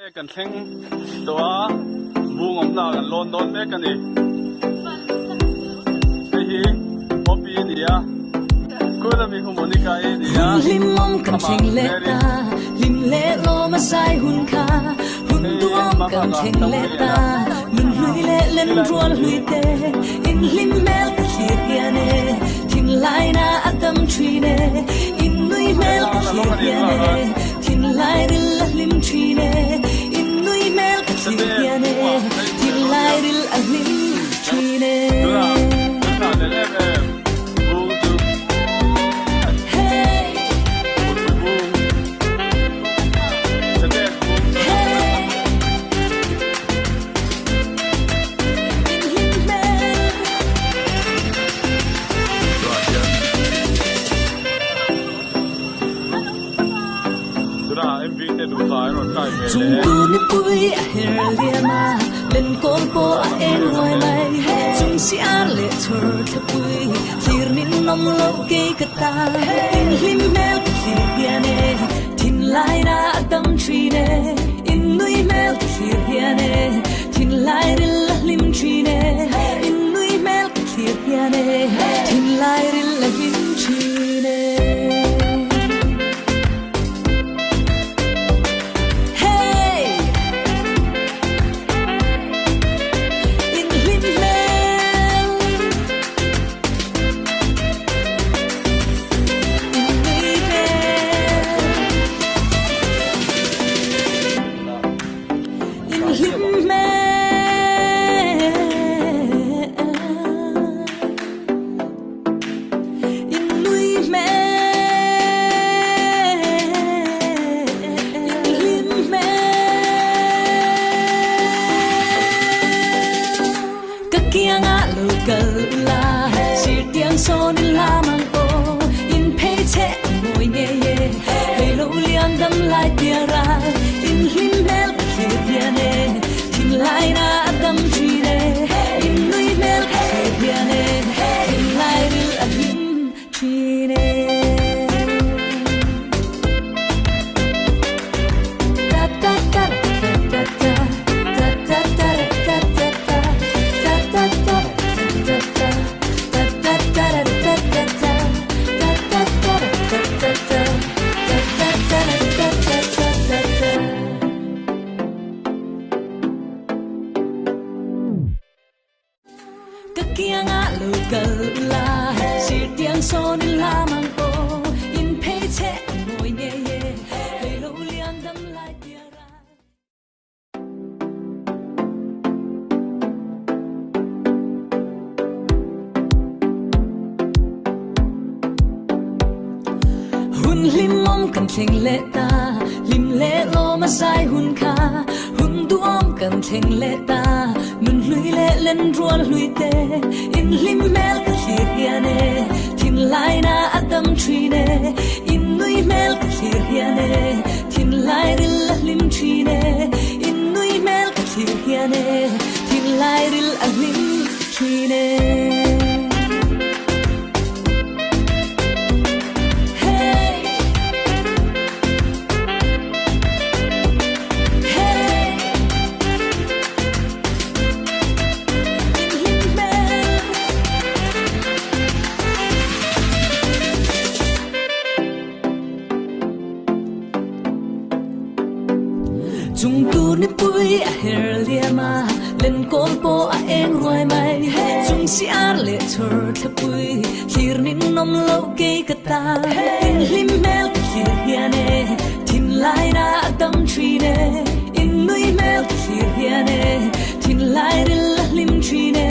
กันเพ่งตัวบูงอมนากันลอนดอนแม่กันนี่ไอ้ฮีพอปีนี่อ่ะกูจะมีขโมยนี่กันนี่อ่ะลิมมอมกันเพ่งเล็ดตาลิมเล่โลมาใส่หุ่นขาหุ่นตัวมกันเพ่งเล็ดตามันลุยเล่เล่นรัวลุยเตอินลิมเมลกันเขียดยาเนทิ้งลายนาอัดมทรีเนอินลุยเมลกันเขียดยาเนทิ้งลายริลลิมทรีเนอินลุยเมลกันเขียดยาเนทิ้งลายริลลิมทรีเนจงดูนิปุยเฮรเลียมาเล่นโกลโปเอ็นรอยไหลจงเสียเล่เธอทะปุยที่รินนมโลกกตาอินลิมเมลที่เบียเนทินไลนาดัมทรีเนอินนุยเมลที่เบียเนทินไลริลลิมทรีเนอินนุยเมลที่เบียเนทินไลริลลิมทรีเนSon la mango in peche moy ye ye hello liam dam lai piara in himmel khibiane tin lai na dam chire in lui mel khibiane in lai ril adin chire ta ta ta ta ta ta ta ta ta ta Son la mango in peche moy ye ye hello liam dam lai piara hun lim mom kan theng le ta lim le lo ma sai hun kha hun duom kan theng le ta mun lui le len rual lui te in lim mel ka thir ya ne tin lai na adam tree ne in nui mel ka thir ya ne tin lai ril lim tree ne in nui mel ka thir ya ne tin lai ril lim tree ne Jung tu ni pui a her lia ma len kol po a eng roi mai jung si a le thur the pui hir nin nom lo ke kata in lim mel hir ya ne tin lai na dam tree ne in nui mel hir ya ne tin lai ril lim tree ne